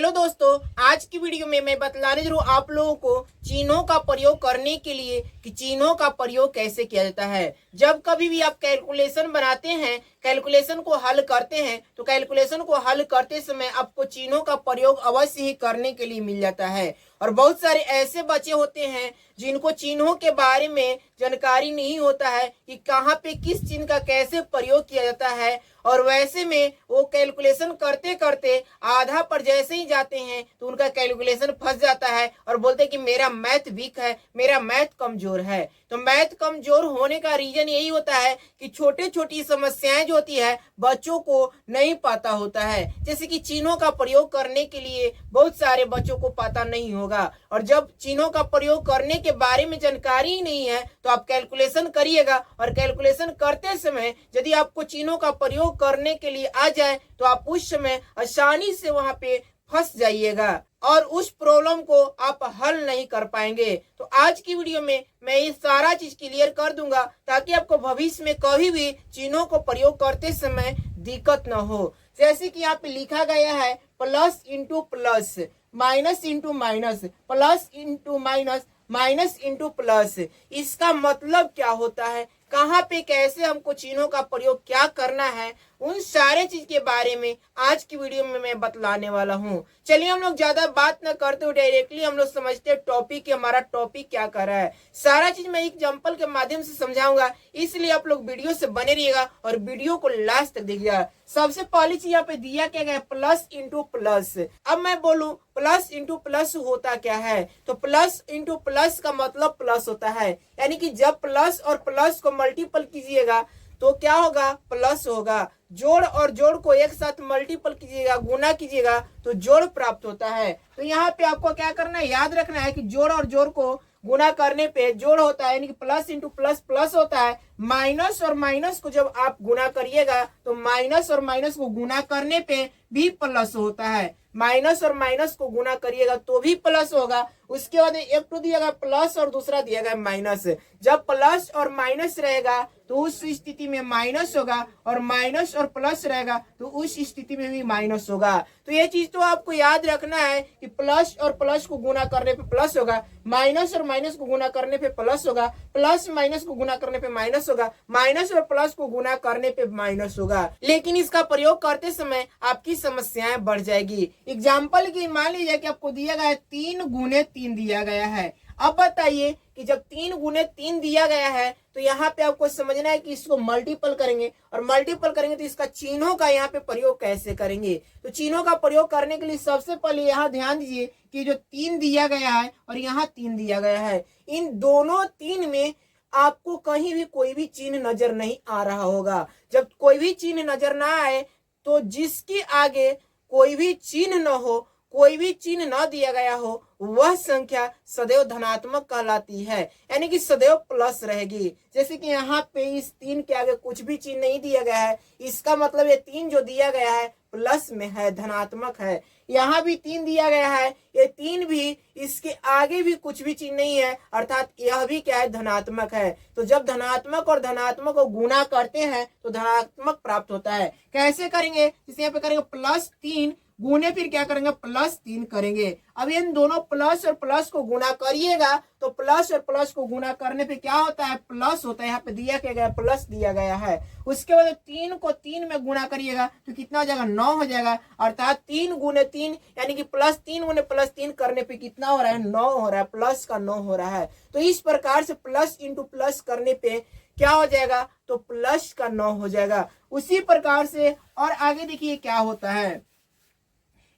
Hello दोस्तों, आज की वीडियो में मैं बतलाने जा रहा हूँ आप लोगों को चिन्हों का प्रयोग करने के लिए कि चिन्हों का प्रयोग कैसे किया जाता है। जब कभी भी आप कैलकुलेशन बनाते हैं, कैलकुलेशन को हल करते हैं, तो कैलकुलेशन को हल करते समय आपको चिन्हों का प्रयोग अवश्य ही करने के लिए मिल जाता है। और बहुत सारे ऐसे बच्चे होते हैं जिनको चिन्हों के बारे में जानकारी नहीं होता है कि कहाँ पे किस चिन्ह का कैसे प्रयोग किया जाता है, और वैसे में वो कैलकुलेशन करते करते आधा पर जैसे ही जाते हैं तो उनका कैलकुलेशन फंस जाता है और बोलते हैं कि मेरा मैथ वीक है, मेरा मैथ कमजोर है। तो मैथ कमजोर होने का रीजन यही होता है कि छोटे छोटी समस्याएं जो होती है बच्चों को नहीं पता होता है। जैसे कि चिन्हों का प्रयोग करने के लिए बहुत सारे बच्चों को पता नहीं होगा, और जब चिन्हों का प्रयोग करने के बारे में जानकारी ही नहीं है तो आप कैलकुलेशन करिएगा, और कैलकुलेशन करते समय यदि आपको चिन्हों का प्रयोग करने के लिए आ जाए तो आप उस समय आसानी से वहां पे फंस जाइएगा और उस प्रॉब्लम को आप हल नहीं कर पाएंगे। तो आज की वीडियो में मैं ये सारा चीज क्लियर कर दूंगा ताकि आपको भविष्य में कभी भी चिन्हों को प्रयोग करते समय दिक्कत न हो। जैसे कि यहाँ पे लिखा गया है plus into plus, minus into minus, plus into minus, minus into plus. इसका मतलब क्या होता है, कहाँ पे कैसे हमको चिन्हों का प्रयोग क्या करना है, उन सारे चीज के बारे में आज की वीडियो में मैं बतलाने वाला हूँ। चलिए हम लोग ज्यादा बात न करते हुए डायरेक्टली हम लोग समझते हैं टॉपिक, हमारा टॉपिक क्या कर रहा है। सारा चीज मैं एग्जांपल के माध्यम से समझाऊंगा, इसलिए आप लोग वीडियो से बने रहिएगा और वीडियो को लास्ट तक देखिएगा। सबसे पहली चीज यहाँ पे दिया क्या गया, प्लस इंटू प्लस। अब मैं बोलूं प्लस इंटू प्लस होता क्या है, तो प्लस इंटू प्लस का मतलब प्लस होता है, यानी कि जब प्लस और प्लस को मल्टीपल कीजिएगा तो क्या होगा, प्लस होगा। जोड़ और जोड़ को एक साथ मल्टीपल कीजिएगा, गुना कीजिएगा तो जोड़ प्राप्त होता है। तो यहाँ पे आपको क्या करना है, याद रखना है कि जोड़ और जोड़ को गुना करने पे जोड़ होता है, यानी कि प्लस इंटू प्लस प्लस होता है। माइनस और माइनस को जब आप गुना करिएगा तो माइनस और माइनस को गुना करने पे भी प्लस होता है। माइनस और माइनस को गुना करिएगा तो भी प्लस होगा। उसके बाद एक तो दिया गया प्लस और दूसरा दिया गया माइनस। जब प्लस और माइनस रहेगा तो उस स्थिति में माइनस होगा, और माइनस और प्लस रहेगा तो उस स्थिति में भी माइनस होगा। तो ये चीज तो आपको याद रखना है कि प्लस और प्लस को गुना करने पे प्लस होगा, माइनस और माइनस को गुना करने पे प्लस होगा, प्लस माइनस को गुना करने पे माइनस होगा, माइनस और प्लस को गुना करने पे माइनस होगा। लेकिन इसका प्रयोग करते समय आपकी समस्याएं बढ़ जाएगी। एग्जाम्पल की मान लीजिए कि आपको दिया गया है 3 गुने 3 दिया गया है। अब बताइए कि जब 3 गुने 3 दिया गया है तो यहाँ पे आपको समझना है कि इसको मल्टीपल करेंगे, और मल्टीपल करेंगे तो इसका चिन्हों का यहाँ पे प्रयोग कैसे करेंगे। तो चिन्हों का प्रयोग करने के लिए सबसे पहले यहाँ ध्यान दीजिए कि जो 3 दिया गया है और यहाँ 3 दिया गया है, इन दोनों 3 में आपको कहीं भी कोई भी चिन्ह नजर नहीं आ रहा होगा। जब कोई भी चिन्ह नजर ना आए तो जिसके आगे कोई भी चिन्ह न हो, कोई भी चिन्ह न दिया गया हो, वह संख्या सदैव धनात्मक कहलाती है, यानी कि सदैव प्लस रहेगी। जैसे कि यहाँ पे इस 3 के आगे कुछ भी चिन्ह नहीं दिया गया है, इसका मतलब ये 3 जो दिया गया है प्लस में है, धनात्मक है। यहाँ भी 3 दिया गया है, ये 3 भी, इसके आगे भी कुछ भी चिन्ह नहीं है, अर्थात यह भी क्या है, धनात्मक है। तो जब धनात्मक और धनात्मक को गुना करते हैं तो धनात्मक प्राप्त होता है। कैसे करेंगे, जैसे यहाँ पे करेंगे +3 गुने, फिर क्या करेंगे +3 करेंगे। अब इन दोनों प्लस और प्लस को गुना करिएगा तो प्लस और प्लस को गुना करने पे क्या होता है, प्लस होता है। यहाँ पे दिया क्या गया, प्लस दिया गया है। उसके बाद 3 को 3 में गुना करिएगा तो कितना हो जाएगा, 9 हो जाएगा। अर्थात 3 गुने 3 यानी कि +3 गुने +3 करने पे कितना हो रहा है, 9 हो रहा है, प्लस का 9 हो रहा है। तो इस प्रकार से प्लस इंटू प्लस करने पे क्या हो जाएगा, तो प्लस का 9 हो जाएगा। उसी प्रकार से और आगे देखिए क्या होता है।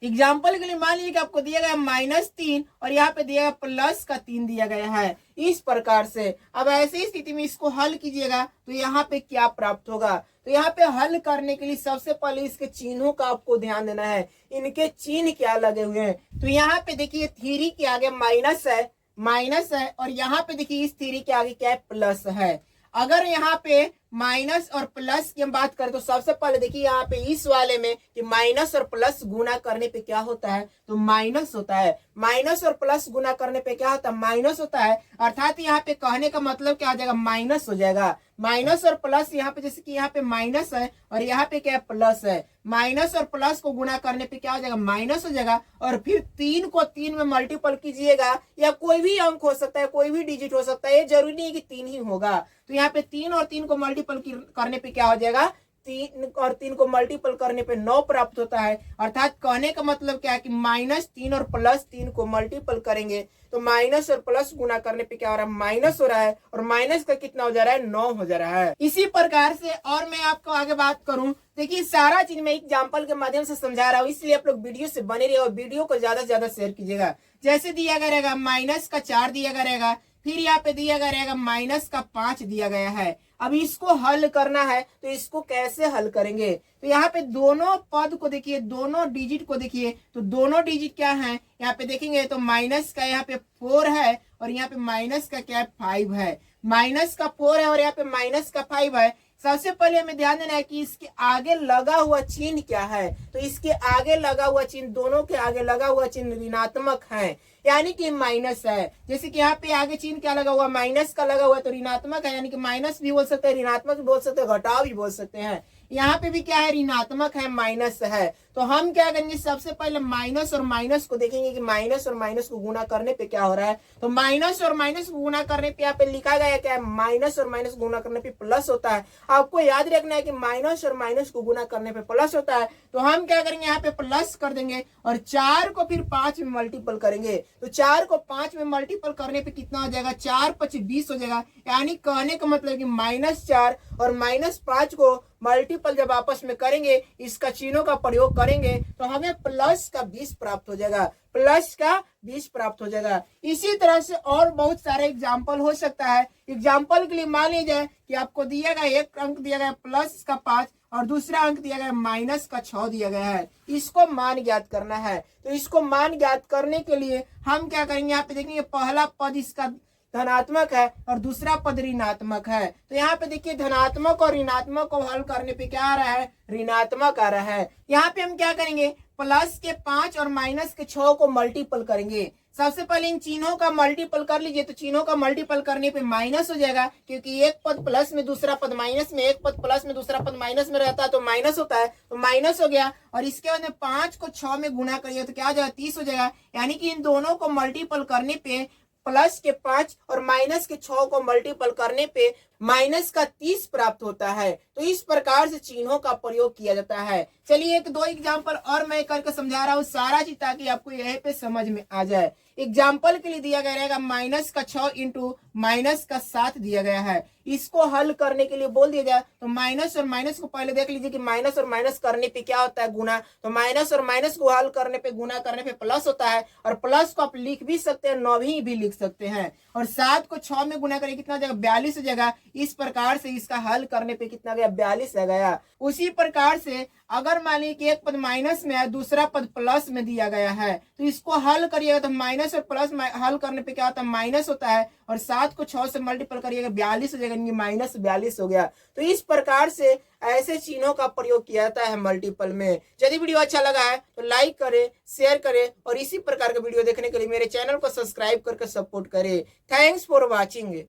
एग्जाम्पल के लिए मान लीजिए कि आपको दिया गया -3 और यहाँ पे दिया गया प्लस का 3 दिया गया है, इस प्रकार से। अब ऐसी स्थिति में इसको हल कीजिएगा तो यहाँ पे क्या प्राप्त होगा। तो यहाँ पे हल करने के लिए सबसे पहले इसके चिन्हों का आपको ध्यान देना है, इनके चिन्ह क्या लगे हुए हैं। तो यहाँ पे देखिए 3 के आगे माइनस है, और यहाँ पे देखिए इस 3 के आगे क्या है, प्लस है। अगर यहाँ पे माइनस और प्लस की हम बात करें तो सबसे पहले देखिए यहाँ पे इस वाले में कि माइनस और प्लस गुना करने पे क्या होता है, तो माइनस होता है। माइनस और प्लस गुना करने पे क्या होता है, माइनस होता है। अर्थात यहाँ पे कहने का मतलब क्या आ जाएगा, माइनस हो जाएगा। माइनस और प्लस यहाँ पे जैसे कि यहाँ पे माइनस है और यहाँ पे क्या है, प्लस है। माइनस और प्लस को गुना करने पे क्या हो जाएगा, माइनस हो जाएगा। और फिर 3 को 3 में मल्टीपल कीजिएगा, या कोई भी अंक हो सकता है, कोई भी डिजिट हो सकता है, ये जरूरी नहीं है कि 3 ही होगा। तो यहाँ पे 3 और 3 को मल्टीपल करने पे क्या हो जाएगा, 3 और 3 को मल्टीपल करने पे 9 प्राप्त होता है। अर्थात कहने का मतलब क्या है कि -3 और +3 को मल्टीपल करेंगे तो माइनस और प्लस गुना करने पे क्या हो रहा है, माइनस हो रहा है। और माइनस का कितना हो जा रहा है, 9 हो जा रहा है। इसी प्रकार से और मैं आपको आगे बात करूं, देखिए सारा चीज मैं एग्जाम्पल के माध्यम से समझा रहा हूँ, इसलिए आप लोग वीडियो से बने रहिए और वीडियो को ज्यादा से ज्यादा शेयर कीजिएगा। जैसे दिया गया रहेगा -4 दिया गया रहेगा, फिर यहाँ पे दिया गया रहेगा -5 दिया गया है। अब इसको हल करना है तो इसको कैसे हल करेंगे, तो यहाँ पे दोनों पद को देखिए, दोनों डिजिट को देखिए, तो दोनों डिजिट क्या है, यहाँ पे देखेंगे तो माइनस का यहाँ पे 4 है और यहाँ पे माइनस का क्या है, 5 है। माइनस का 4 है और यहाँ पे माइनस का 5 है। सबसे पहले हमें ध्यान देना है कि इसके आगे लगा हुआ चिन्ह क्या है, तो इसके आगे लगा हुआ चिन्ह, दोनों के आगे लगा हुआ चिन्ह ऋणात्मक है, यानी कि माइनस है। जैसे कि यहाँ पे आगे चिन्ह क्या लगा हुआ, माइनस का लगा हुआ है तो ऋणात्मक है, यानी कि माइनस भी बोल सकते हैं, ऋणात्मक भी बोल सकते हैं, घटाव भी बोल सकते हैं। यहाँ पे भी क्या है, ऋणात्मक है, माइनस है। तो हम क्या करेंगे, सबसे पहले माइनस और माइनस को देखेंगे कि माइनस और माइनस को गुना करने पे क्या हो रहा है। तो माइनस और माइनस को गुना करने पे यहाँ पे लिखा गया क्या है, माइनस और माइनस गुना करने पे प्लस होता है। आपको याद रखना है कि माइनस और माइनस को गुना करने पे प्लस होता है। तो हम क्या करेंगे, यहाँ पे प्लस कर देंगे और 4 को फिर 5 में मल्टीपल करेंगे। तो 4 को 5 में मल्टीपल करने पे कितना हो जाएगा, 4 5 20 हो जाएगा। यानी कहने का मतलब कि -4 और -5 को मल्टीपल जब आपस में करेंगे, इसका चिन्हों का प्रयोग करेंगे तो हमें प्लस का 20 प्राप्त हो जाएगा, प्लस का 20 प्राप्त हो जाएगा। इसी तरह से और बहुत सारे एग्जाम्पल हो सकता है। एग्जाम्पल के लिए मान लीजिए कि आपको दिया गया एक अंक दिया गया प्लस का 5 और दूसरा अंक दिया गया माइनस का 6 दिया गया है। इसको मान ज्ञात करना है। तो इसको मान ज्ञात करने के लिए हम क्या करेंगे, यहाँ पे देखेंगे पहला पद इसका धनात्मक है और दूसरा पद ऋणात्मक है। तो यहाँ पे देखिए धनात्मक और ऋणात्मक को हल करने पे क्या आ रहा है, ऋणात्मक आ रहा है। यहाँ पे हम क्या करेंगे, प्लस के 5 और माइनस के 6 को मल्टीपल करेंगे। सबसे पहले इन चिन्हों का मल्टीपल कर लीजिए, तो चिन्हों का मल्टीपल करने पे माइनस हो जाएगा, क्योंकि एक पद प्लस में दूसरा पद माइनस में, एक पद प्लस में दूसरा पद माइनस में रहता है तो माइनस होता है, तो माइनस हो गया। और इसके बाद में 5 को 6 में गुना करिए तो क्या हो जाएगा, 30 हो जाएगा। यानी कि इन दोनों को मल्टीपल करने पे प्लस के 5 और माइनस के 6 को मल्टीपल करने पे माइनस का 30 प्राप्त होता है। तो इस प्रकार से चिन्हों का प्रयोग किया जाता है। चलिए एक दो एग्जाम्पल और मैं करके समझा रहा हूँ सारा चीज, ताकि आपको यहीं पे समझ में आ जाए। एग्जाम्पल के लिए दिया गया रहेगा -6 इंटू -7 दिया गया है। इसको हल करने के लिए बोल दिया जाए तो माइनस और माइनस को पहले देख लीजिए कि माइनस और माइनस करने पे क्या होता है, गुना। तो माइनस और माइनस को हल करने पे, गुना करने पे प्लस होता है। और प्लस को आप लिख भी सकते हैं, 9 भी लिख सकते हैं। और 7 को 6 में गुना करें कितना हो जाएगा, 42 हो जाएगा। इस प्रकार से इसका हल करने पे कितना गया, 42 आ गया। उसी प्रकार से अगर मान लीजिए कि एक पद माइनस में है, दूसरा पद प्लस में दिया गया है, तो इसको हल करिएगा तो माइनस और प्लस हल करने पे क्या होता है, माइनस होता है। और 7 को 6 से मल्टीपल करिएगा, 42 हो जाएगा, -42 हो गया। तो इस प्रकार से ऐसे चिन्हों का प्रयोग किया जाता है मल्टीपल में। यदि वीडियो अच्छा लगा है तो लाइक करें, शेयर करें और इसी प्रकार का वीडियो देखने के लिए मेरे चैनल को सब्सक्राइब करके सपोर्ट करें। Thanks for watching.